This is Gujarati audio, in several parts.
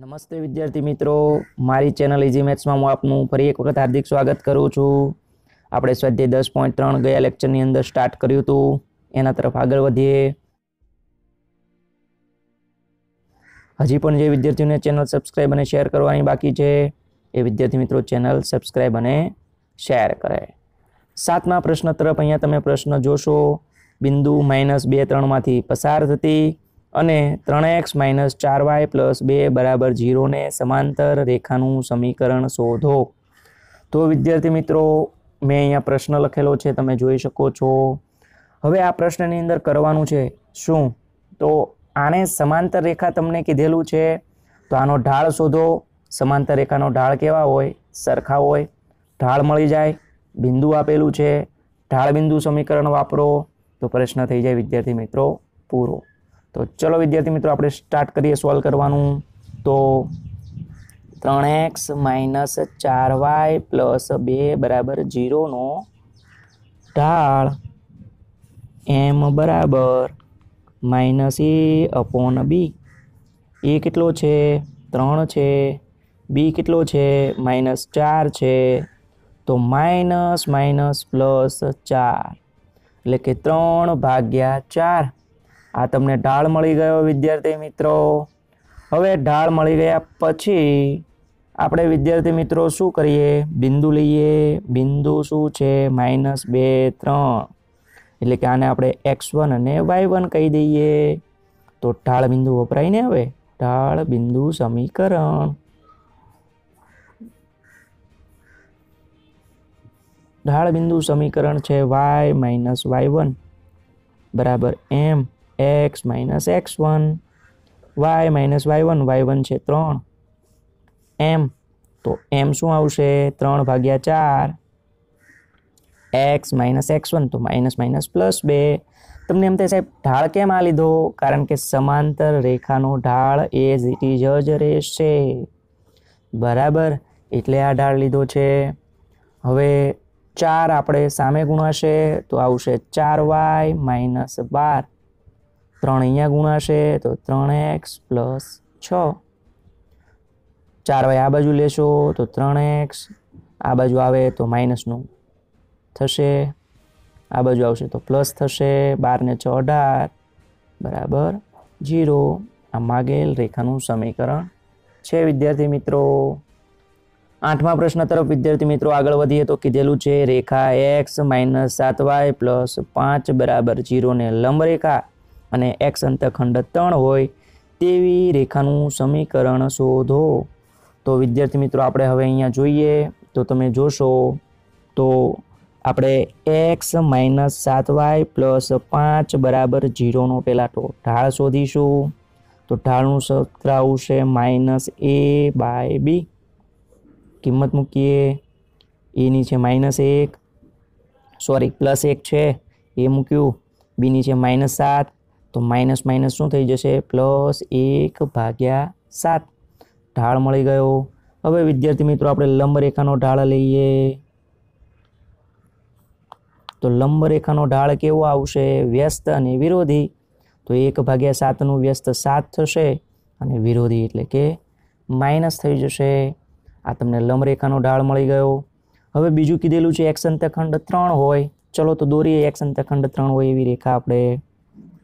નમસ્તે વિદ્યાર્થી મિત્રો, મારી ચેનલ ઇઝી મેથ્સમાં હું આપનું ફરી એક વખત હાર્દિક સ્વાગત કરું છું। આપણે સ્વાધ્યાય 10.3 ગયા લેક્ચરની અંદર સ્ટાર્ટ કર્યું હતું, એના તરફ આગળ વધીએ। હજી પણ જે વિદ્યાર્થીઓને ચેનલ સબસ્ક્રાઇબ અને શેર કરવાની બાકી છે એ વિદ્યાર્થી મિત્રો ચેનલ સબસ્ક્રાઇબ અને શેર કરે। 7મા પ્રશ્ન તરફ અહીંયા તમે પ્રશ્ન જોશો। બિંદુ -2 3 માંથી પસાર થતી અને 3x - 4y + 2 = 0 ને સમાંતર રેખાનું સમીકરણ શોધો। તો વિદ્યાર્થી મિત્રો મેં અહીંયા પ્રશ્ન લખેલો છે, તમે જોઈ શકો છો। હવે આ પ્રશ્નની અંદર કરવાનું છે શું, તો આને સમાંતર રેખા તમને કીધેલું છે તો આનો ઢાળ શોધો। સમાંતર રેખાનો ઢાળ કેવા હોય? સરખા હોય। ઢાળ મળી જાય, બિંદુ આપેલું છે, ઢાળ બિંદુ સમીકરણ વાપરો તો પ્રશ્ન થઈ જાય વિદ્યાર્થી મિત્રો પૂરો। તો ચલો વિદ્યાર્થી મિત્રો આપણે સ્ટાર્ટ કરીએ સોલ્વ કરવાનું। તો 3x - 4y + 2 = 0 નો ઢાળ m બરાબર -a/b। a કેટલો છે? 3 છે। b કેટલો છે? -4 છે। તો માઇનસ પ્લસ 4 એટલે કે 3/4। આ તમને ઢાળ મળી ગયો વિદ્યાર્થી મિત્રો। હવે ઢાળ મળી ગયા પછી આપણે વિદ્યાર્થી મિત્રો શું કરીએ? બિંદુ લઈએ। બિંદુ શું છે? -2 3 એટલે કે આને આપણે x1 અને y1 કહી દઈએ। તો ઢાળ બિંદુ વપરાય ને। હવે ઢાળ બિંદુ સમીકરણ, ઢાળ બિંદુ સમીકરણ છે y - y1 બરાબર m x - x1 y - y1 y1 છે 3 m તો m શું આવશે? 3/4 x - x1 તો -+2। તમને એમ થાય સાહેબ ઢાળ કેમ આ લીધો? કારણ કે સમાંતર રેખાનો ઢાળ એઝ ઇટ ઇઝ જ રહેશે બરાબર, એટલે આ ઢાળ લીધો છે। હવે 4 આપણે સામે ગુણાશે તો આવશે 4y - 12। 3 અહીંયા ગુણાશે તો 3x + 6। 4y આ બાજુ લેશો તો 3x, આ બાજુ આવે તો માઇનસનું થશે, આ બાજુ આવશે તો પ્લસ થશે। 12 ને 6 18 બરાબર 0। આ માગેલ રેખાનું સમીકરણ છે વિદ્યાર્થી મિત્રો। 8મા પ્રશ્ન તરફ વિદ્યાર્થી મિત્રો આગળ વધીએ તો કીધેલું છે રેખા x - 7y + 5 = 0 ને લંબ રેખા અને x અંતખંડ 3 હોય તેવી રેખાનું સમીકરણ શોધો। તો વિદ્યાર્થી મિત્રો આપણે હવે અહીંયા જોઈએ તો તમે જોશો તો આપણે x - 7y + 5 = 0 નો પહેલાં તો ઢાળ શોધીશું। તો ઢાળનું સૂત્ર આવશે -a/b। કિંમત મૂકીએ, a ની છે -1 સોરી +1 છે એ મૂક્યું, b ની છે -7 તો માઇનસ શું થઈ જશે? +1/7 ઢાળ મળી ગયો। હવે વિદ્યાર્થી મિત્રો આપણે લંબ રેખાનો ઢાળ લઈએ તો લંબ રેખાનો ઢાળ કેવો આવશે? વ્યસ્ત અને વિરોધી। તો 1/7 નું વ્યસ્ત 7 થશે અને વિરોધી એટલે કે માઇનસ થઈ જશે। આ તમને લંબ રેખાનો ઢાળ મળી ગયો। હવે બીજું કીધેલું છે x અંતખંડ 3 હોય, ચલો તો દોરીએ x અંતખંડ 3 હોય એવી રેખા આપણે।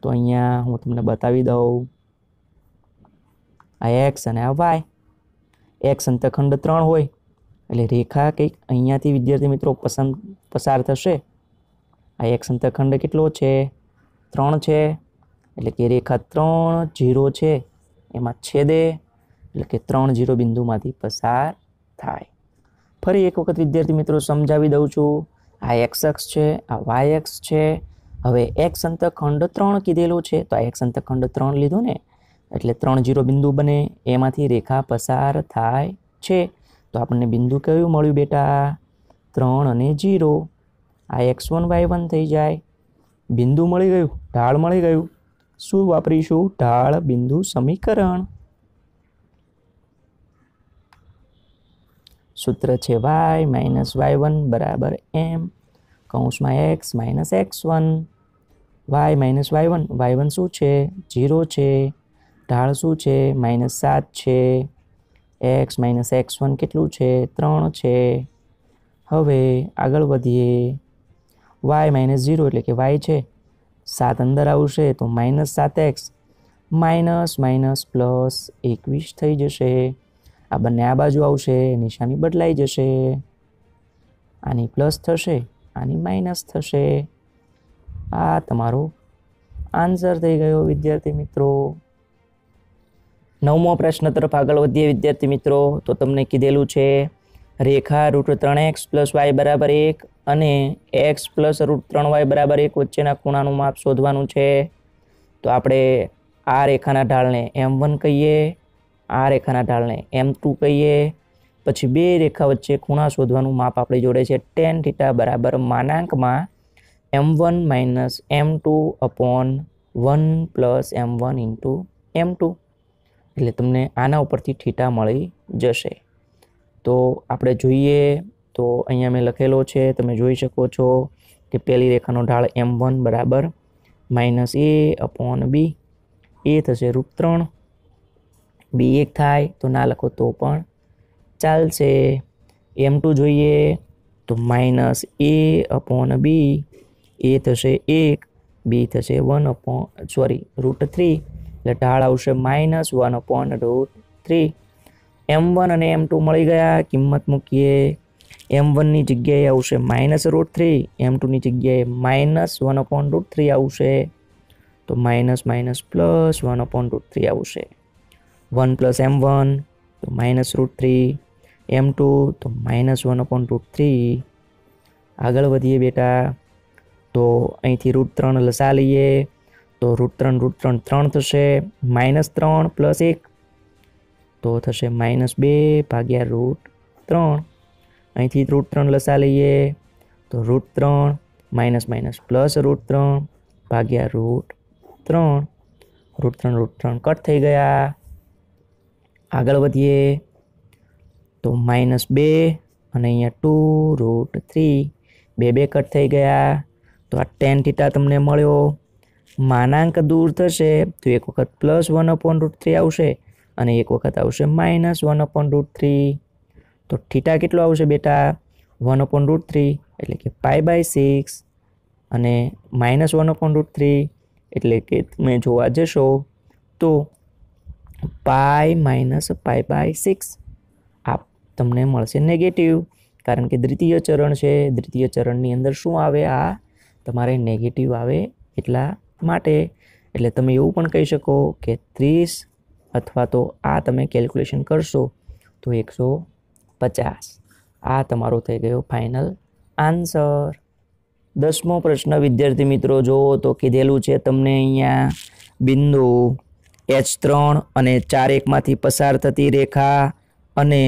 તો અહીંયા હું તમને બતાવી દઉં, આ x અને આ y। x અંતખંડ 3 હોય એટલે રેખા કંઈક અહીંયાથી વિદ્યાર્થી મિત્રો પસાર થશે। આ x અંતખંડ કેટલો છે? 3 છે એટલે કે રેખા 3 0 છે એમાં છેદે એટલે કે 3 0 બિંદુમાંથી પસાર થાય। ફરી એક વખત વિદ્યાર્થી મિત્રો સમજાવી દઉં છું। આ x અક્ષ છે, આ y અક્ષ છે। હવે x અંતખંડ 3 કીધેલો છે તો આ x અંતખંડ 3 લીધો ને એટલે 3 0 બિંદુ બને, એમાંથી રેખા પસાર થાય છે। તો આપણને બિંદુ કયું મળ્યું બેટા? 3 અને 0। આ x1 y1 થઈ જાય, બિંદુ મળી ગયું, ઢાળ મળી ગયું। શું વાપરીશું? ઢાળ બિંદુ સમીકરણ। સૂત્ર છે y - y1 બરાબર m કૌંસમાં x - x1 y - y1 શું છે? 0 છે। ઢાળ શું છે? -7 છે। x માઇનસ x1 કેટલું છે 3 છે. હવે આગળ વધીએ y માઇનસ 0 એટલે કે y છે 7 અંદર આવશે તો minus 7x minus minus plus 21 થઈ જશે. આ બંને આ બાજુ આવશે, નિશાની બદલાઈ જશે, આની પ્લસ થશે, આની માઇનસ થશે. આ તમારો આન્સર થઈ ગયો વિદ્યાર્થી મિત્રો. 9મો પ્રશ્ન તરફ આગળ વધીએ વિદ્યાર્થી મિત્રો. તો તમને કીધેલું છે રેખા √3x + y = 1 અને x + √3y = 1 વચ્ચેના ખૂણાનું માપ શોધવાનું છે. તો આપણે આ રેખાના ઢાળને m1 કહીએ, આ રેખાના ઢાળને m2 કહીએ. પછી બે રેખા વચ્ચે ખૂણા શોધવાનું માપ આપણી જોડે છે tan θ = માનાંકમાં m1 - m2 upon 1 + m1 * m2. એટલે તમને આના ઉપરથી θ મળી જશે. તો આપણે જોઈએ તો અહીંયા મેં લખેલો છે, તમે જોઈ શકો છો કે પહેલી રેખાનો ઢાળ m1 બરાબર -a/b. એ થશે √3. b 1 થાય તો ના લખો તો પણ ચાલશે. m2 જોઈએ તો -a/b. a થશે 1, b થશે √3. એટલે ઢાળ આવશે -1/√3. m1 અને m2 મળી ગયા, કિંમત મૂકીએ. m1 ની જગ્યાએ આવશે -√3, m2 ની જગ્યાએ -1/√3 આવશે. તો માઇનસ માઇનસ પ્લસ 1/√3 આવશે. 1 + m1 તો -√3, m2 તો -1/√3. આગળ વધીએ બેટા. તો અહીંથી √3 લસા લઈએ તો √3 3 થશે, -3 + 1 તો થશે -2/√3. અહીંથી √3 લસા લઈએ તો √3 +√3/√3. √3 કટ થઈ ગયા. આગળ વધીએ તો -2 અને અહીંયા 2√3, 2 કટ થઈ ગયા. તો આ tan θ તમને મળ્યો. માનાંક દૂર થશે તો એક વખત +1/√3 આવશે અને એક વખત આવશે -1/√3. તો θ કેટલો આવશે બેટા 1/√3 એટલે કે π/6 અને -1/√3 એટલે કે તમે જોવા જશો તો π - π/6. આ તમને મળશે નેગેટિવ, કારણ કે દ્વિતીય ચરણ છે. દ્વિતીય ચરણની અંદર શું આવે? આ તમારે નેગેટિવ આવે એટલા માટે. એટલે તમે એવું પણ કહી શકો કે 30 અથવા તો આ તમે કેલ્ક્યુલેશન કરશો તો 150. આ તમારો થઈ ગયો ફાઇનલ આન્સર. 10મો પ્રશ્ન વિદ્યાર્થી મિત્રો જો તો કીધેલું છે તમને અહીંયા બિંદુ H3 અને 4 માંથી પસાર થતી રેખા અને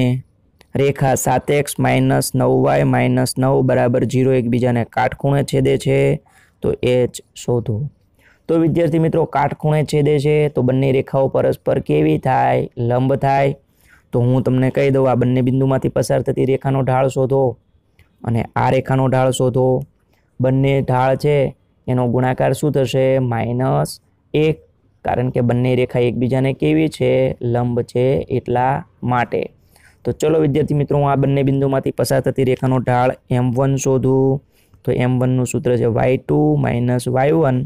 રેખા 7x - 9y - 9 = 0 એકબીજાને કાટખૂણે છેદે છે. તો H શોધો. તો વિદ્યાર્થી મિત્રો કાટખૂણે છેદે છે તો બંને રેખાઓ પરસ્પર કેવી થાય? લંબ થાય. તો હું તમને કહી દઉં, આ બંને બિંદુમાંથી પસાર થતી રેખાનો ઢાળ શોધો અને આ રેખાનો ઢાળ શોધો. બંને ઢાળ છે એનો ગુણાકાર શું થશે? -1, કારણ કે બંને રેખા એકબીજાને કેવી છે? લંબ છે એટલા માટે. તો ચલો વિદ્યાર્થી મિત્રો હું આ બંને બિંદુમાંથી પસાર થતી રેખાનો ઢાળ m1 શોધું. તો m1 નું સૂત્ર છે y2 - y1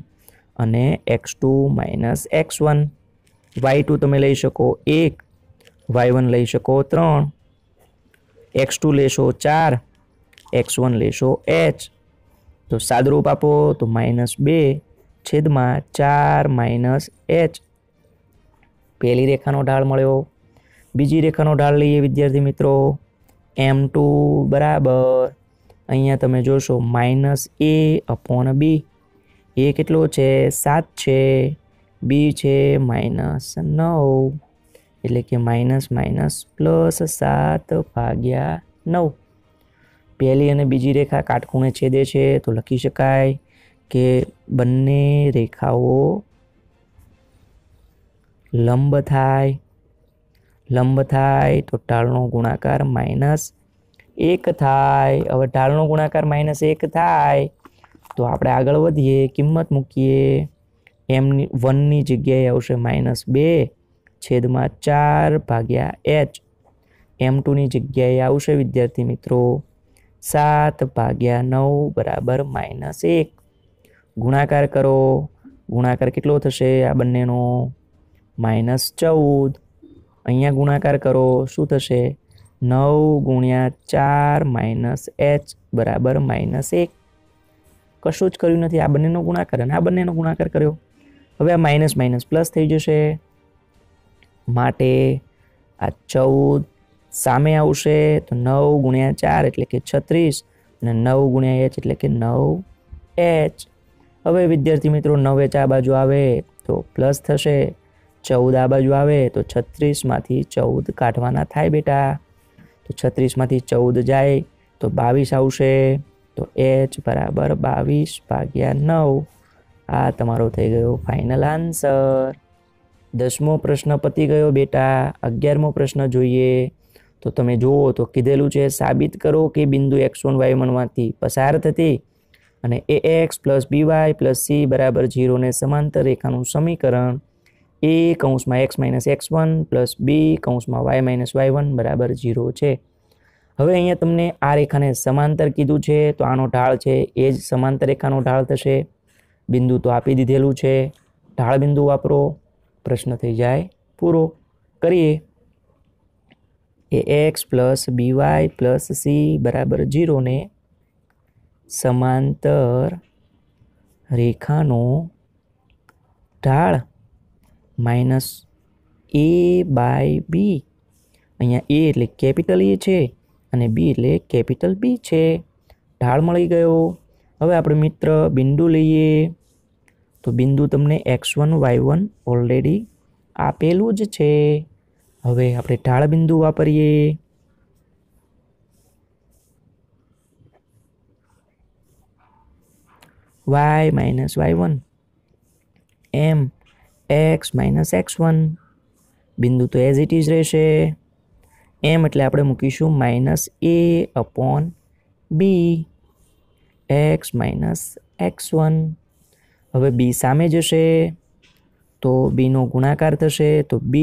અને x2 - x1. y2 તમે લઈ શકો 1, y1 લઈ શકો 3, x2 લેશો 4, x1 લેશો h. તો સાદરૂપ આપો તો -2/4 - h. પહેલી રેખાનો ઢાળ મળ્યો. બીજી રેખાનો ઢાળ લઈએ વિદ્યાર્થી મિત્રો. m2 બરાબર અહીંયા તમે જોશો -a/b. a કેટલો છે? 7 છે. b છે -9 એટલે કે -7/9. પહેલી અને બીજી રેખા કાટખૂણે છેદે છે તો લખી શકાય કે બંને રેખાઓ લંબ થાય. લંબ થાય તો ઢાળનો ગુણાકાર -1 થાય. હવે ઢાળનો ગુણાકાર -1 થાય તો આપણે આગળ વધીએ, કિંમત મૂકીએ. m1 ની જગ્યાએ આવશે -2/4/h. m2 ની જગ્યાએ આવશે વિદ્યાર્થી મિત્રો 7/9 બરાબર -1. ગુણાકાર કરો, ગુણાકાર કેટલો થશે આ બંનેનો? -14. અહીંયા ગુણાકાર કરો, શું થશે? 9 × 4 - h બરાબર -1. કશું જ કર્યું નથી, આ બંનેનો ગુણાકાર અને આ બંનેનો ગુણાકાર કર્યો. હવે આ માઇનસ માઇનસ પ્લસ થઈ જશે, માટે આ 14 સામે આવશે તો 9 × 4 એટલે કે 36 અને 9 × h એટલે કે 9h. હવે વિદ્યાર્થી મિત્રો 9h આ બાજુ આવે તો પ્લસ થશે, 14 આ બાજુ આવે તો 36માંથી 14 કાઢવાના થાય બેટા. તો 36માંથી 14 જાય તો 22 આવશે. તો h બરાબર 22/9. આ તમારો થઈ ગયો ફાઇનલ આન્સર. 10મો પ્રશ્ન પતી ગયો બેટા. 11મો પ્રશ્ન જોઈએ. તો તમે જુઓ તો કીધેલું છે સાબિત કરો કે બિંદુ x1 y1માંથી પસાર થતી અને ax + by + c બરાબર 0 ને સમાંતર રેખાનું સમીકરણ a કૌંસમાં x - x1 + b કૌંસમાં y - y1 બરાબર 0 છે. હવે અહીંયા તમને આ રેખાને સમાંતર કીધું છે તો આનો ઢાળ છે એ જ સમાંતર રેખાનો ઢાળ થશે. બિંદુ તો આપી દીધેલું છે, ઢાળ બિંદુ વાપરો, પ્રશ્ન થઈ જાય પૂરો. કરીએ. ax + by + c બરાબર 0 ને સમાંતર રેખાનો ઢાળ -a/b. અહીંયા a એટલે કેપિટલ એ છે અને b એટલે કેપિટલ b છે. ઢાળ મળી ગયો. હવે આપણે મિત્ર બિંદુ લઈએ તો બિંદુ તમને x1 y1 ઓલરેડી આપેલું જ છે. હવે આપણે ઢાળ બિંદુ વાપરીએ. y - y1 m x - x1. બિંદુ તો એઝ ઇટ ઇઝ રહેશે. m એટલે આપણે મૂકીશું -a/b x - x1. હવે b સામે જશે તો b નો ગુણાકાર થશે તો b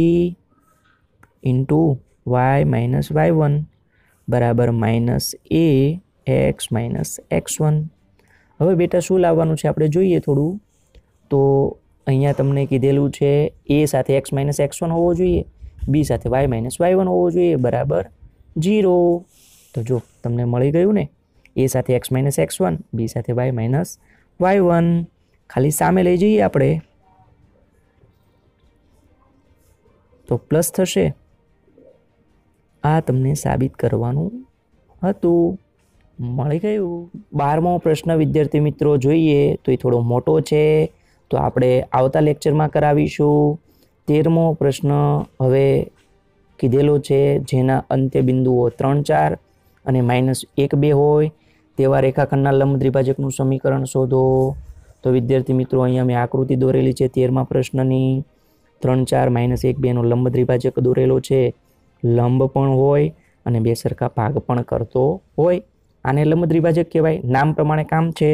× y - y1 બરાબર -a x - x1. હવે બેટા શું લાવવાનું છે આપણે જોઈએ થોડું. તો અહીંયા તમને કીધેલું છે a સાથે x - x1 હોવો જોઈએ, b સાથે y - y1 હોવો જોઈએ બરાબર 0. તો જો તમને મળી ગયું ને, a સાથે x - x1, b સાથે y - y1. ખાલી સામે લઈ જઈએ આપણે તો પ્લસ થશે. આ તમને સાબિત કરવાનું હતું. મળી ગયું. 12મો પ્રશ્ન વિદ્યાર્થી મિત્રો જોઈએ તો એ થોડો મોટો છે તો આપણે આવતા લેક્ચરમાં કરાવીશું. 13મો પ્રશ્ન હવે કીધેલો છે જેના અંત્ય બિંદુઓ 3, 4 અને -1, 2 હોય તેવા રેખાખંડના લંબ દ્વિભાજકનું સમીકરણ શોધો. તો વિદ્યાર્થી મિત્રો અહીંયા મેં આકૃતિ દોરેલી છે 13મા પ્રશ્નની. 3, 4 -1, 2 નો લંબ દ્વિભાજક દોરેલો છે. લંબ પણ હોય અને બે સરખા ભાગ પણ કરતો હોય. આને લંબ દ્વિભાજક કહેવાય. નામ પ્રમાણે કામ છે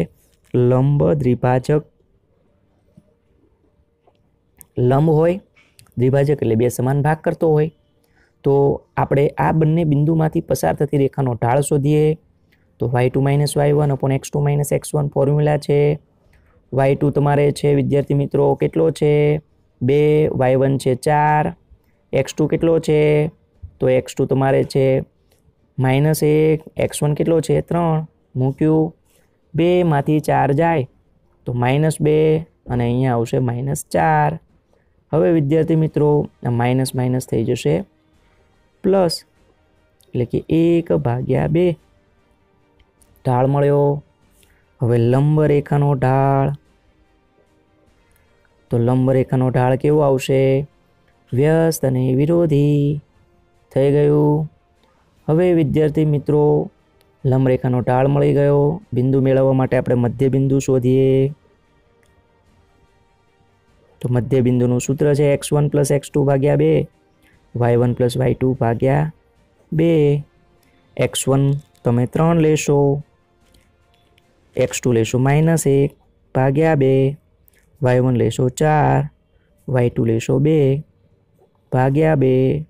લંબ દ્વિભાજક. લંબ હોય, દ્વિભાજક એટલે બે સમાન ભાગ કરતો હોય. તો આપણે આ બંને બિંદુમાંથી પસાર થતી રેખાનો ઢાળ શોધીએ. તો y2 - y1 / x2 - x1 formula છે. y2 તમારે છે વિદ્યાર્થી મિત્રો કેટલો છે 2, y1 છે 4, x2 કેટલો છે તો x2 તમારે છે -1, x1 કેટલો છે 3. મૂક્યું, 2 માંથી 4 જાય તો -2 અને અહીંયા આવશે -4. હવે વિદ્યાર્થી મિત્રો આ માઇનસ માઇનસ થઈ જશે પ્લસ, એટલે કે 1/2 ઢાળ મળ્યો. હવે લંબ રેખાનો ઢાળ, તો લંબ રેખાનો ઢાળ કેવો આવશે? વ્યસ્ત અને વિરોધી થઈ ગયું. હવે વિદ્યાર્થી મિત્રો લંબ રેખાનો ઢાળ મળી ગયો. બિંદુ મેળવવા માટે આપણે મધ્ય બિંદુ શોધીએ. તો મધ્ય બિંદુનું સૂત્ર છે x1 + x2 / 2, y1 + y2 / 2. x1 તમે 3 લેશો, x2 લેશો -1 / 2, y1 લેશો 4, y2 લેશો 2 / 2.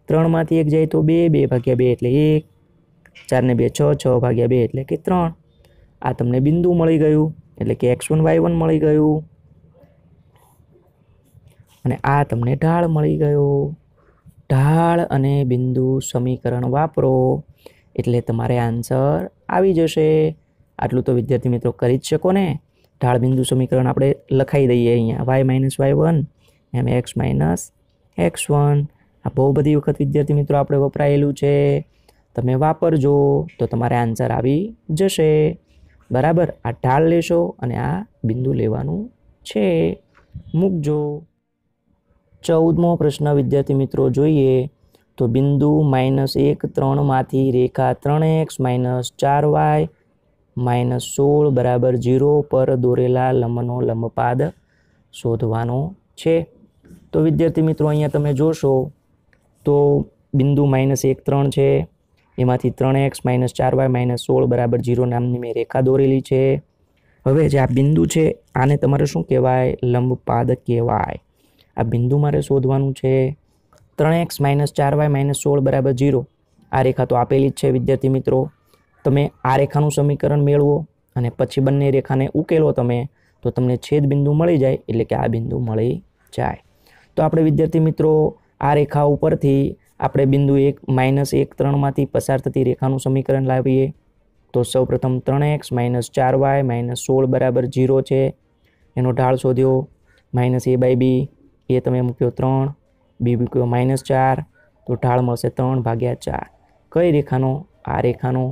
3માંથી 1 જાય તો 2, 2 ભાગ્યા 2 એટલે 1, 4 ને 2 6, 6 ભાગ્યા 2 એટલે કે 3. આ તમને બિંદુ મળી ગયું એટલે કે x1 y1 મળી ગયું અને આ તમને ઢાળ મળી ગયો. ઢાળ અને બિંદુ સમીકરણ વાપરો એટલે તમારે આન્સર આવી જશે. આટલું તો વિદ્યાર્થી મિત્રો કરી જ શકો ને. ઢાળ બિંદુ સમીકરણ આપણે લખાઈ દઈએ અહીંયા y - y1 એમ x - x1. આ બહુ બધી વખત વિદ્યાર્થી મિત્રો આપણે વપરાયેલું છે. તમે વાપરજો તો તમારે આન્સર આવી જશે. બરાબર. આ ઢાળ લેશો અને આ બિંદુ લેવાનું છે. મૂકજો. 14મો પ્રશ્ન વિદ્યાર્થી મિત્રો જોઈએ તો બિંદુ -1 3માંથી રેખા 3x - 4y - 16 બરાબર 0 પર દોરેલા લંબનો લંબપાદ શોધવાનો છે. તો વિદ્યાર્થી મિત્રો અહીંયા તમે જોશો તો બિંદુ -1 3 છે, એમાંથી 3x - 4y - 16 બરાબર 0 નામની મેં રેખા દોરેલી છે. હવે જે આ બિંદુ છે આને તમારે શું કહેવાય? લંબપાદ કહેવાય. આ બિંદુ મારે શોધવાનું છે. 3x - 4y - 16 બરાબર 0 આ રેખા તો આપેલી જ છે વિદ્યાર્થી મિત્રો. તમે આ રેખાનું સમીકરણ મેળવો અને પછી બંને રેખાને ઉકેલો તમે તો તમને છેદ બિંદુ મળી જાય એટલે કે આ બિંદુ મળી જાય. તો આપણે વિદ્યાર્થી મિત્રો આ રેખા ઉપરથી આપણે બિંદુ -1 3માંથી પસાર થતી રેખાનું સમીકરણ લાવીએ. તો સૌપ્રથમ 3x - 4y - 16 બરાબર 0 છે. એનો ઢાળ શોધ્યો -a/b. એ તમે મૂક્યો 3, b મૂક્યો -4 તો ઢાળ મળશે 3/4. કઈ રેખાનો? આ રેખાનો.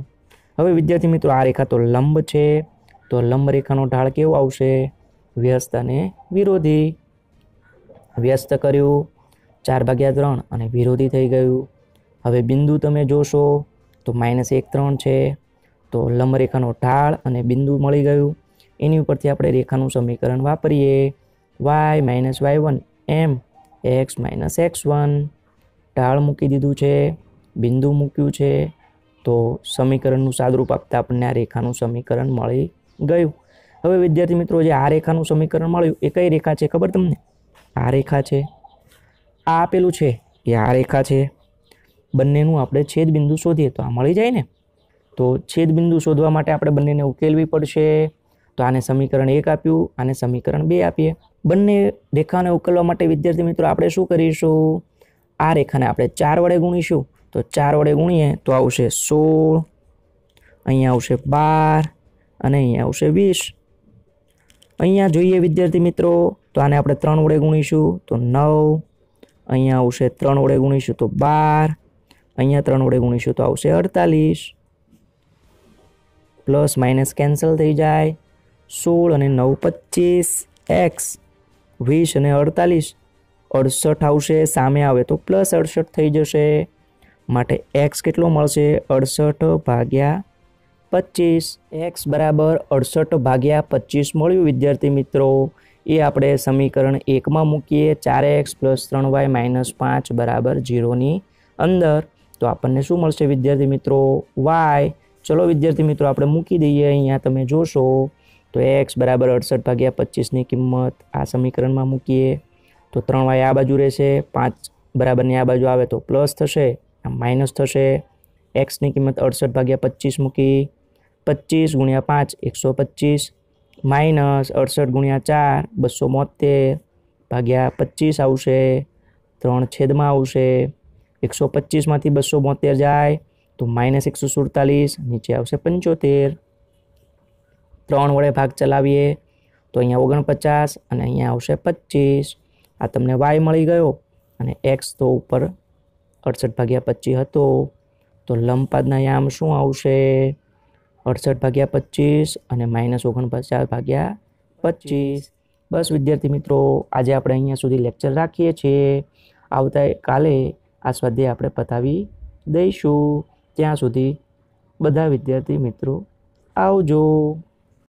હવે વિદ્યાર્થી મિત્રો આ રેખા તો લંબ છે તો લંબ રેખાનો ઢાળ કેવો આવશે? વ્યસ્ત અને વિરોધી. વ્યસ્ત કર્યું 4/3 અને વિરોધી થઈ ગયું. હવે બિંદુ તમે જોશો તો -1 3 છે તો લંબ રેખાનો ઢાળ અને બિંદુ મળી ગયું. એની ઉપરથી આપણે રેખાનું સમીકરણ વાપરીએ y - y1 એમ x - x1. ઢાળ મૂકી દીધું છે, બિંદુ મૂક્યું છે તો સમીકરણનું સાદુરૂપ આપતા આપણને આ રેખાનું સમીકરણ મળી ગયું. હવે વિદ્યાર્થી મિત્રો જે આ રેખાનું સમીકરણ મળ્યું એ કઈ રેખા છે ખબર તમને? આ રેખા છે. આ આપેલું છે એ આ રેખા છે. બંનેનું આપણે છેદ બિંદુ શોધીએ તો આ મળી જાય ને. તો છેદ બિંદુ શોધવા માટે આપણે બંનેને ઉકેલવી પડશે. તો આને સમીકરણ 1 આપ્યું, આને સમીકરણ 2 આપીએ. બંને રેખાને ઉકેલવા માટે વિદ્યાર્થી મિત્રો આપણે શું કરીશું? આ રેખાને આપણે 4 વડે ગુણીશું. તો 4 વડે ગુણીએ તો આવશે 16, અહીંયા આવશે 12 અને અહીંયા આવશે 20. અહીંયા જોઈએ વિદ્યાર્થી મિત્રો તો આને આપણે 3 વડે ગુણીશું તો 9, અહીંયા આવશે 3 વડે ગુણીશું તો 12, અહીંયા 3 વડે ગુણીશું તો આવશે 48. પ્લસ માઇનસ કેન્સલ થઈ જાય. 16 અને 9 25, x 20 અને 48 68 આવશે. સામે આવે તો પ્લસ 68 થઈ જશે. માટે x કેટલો મળશે? 68/25. x બરાબર 68/25 મળ્યું વિદ્યાર્થી મિત્રો. એ આપણે સમીકરણ 1માં મૂકીએ 4x + 3y - 5 બરાબર 0ની અંદર. તો આપણને શું મળશે વિદ્યાર્થી મિત્રો? y. ચલો વિદ્યાર્થી મિત્રો આપણે મૂકી દઈએ. અહીંયા તમે જોશો તો x બરાબર 68/25ની કિંમત આ સમીકરણમાં મૂકીએ તો 3y આ બાજુ રહેશે, 5 બરાબરની આ બાજુ આવે તો પ્લસ થશે, આ માઇનસ થશે. xની કિંમત 68/25 મૂકી. 25 × 5 125 માઇનસ 68 × 4 272/25 આવશે. 3 છેદમાં આવશે. 125માંથી 272 જાય તો -147, નીચે આવશે 75. 3 વડે ભાગ ચલાવીએ તો અહીંયા 49 અને અહીંયા આવશે 25. આ તમને y મળી ગયો અને x તો ઉપર 68/25 હતો. તો લંબપાદના યામ શું આવશે? 68/25 અને -49/25. બસ વિદ્યાર્થી મિત્રો આજે આપણે અહીંયા સુધી લેક્ચર રાખીએ છીએ. આવતા કાલે આ સ્વાધ્યાય આપણે પતાવી દઈશું. ત્યાં સુધી બધા વિદ્યાર્થી મિત્રો આવજો.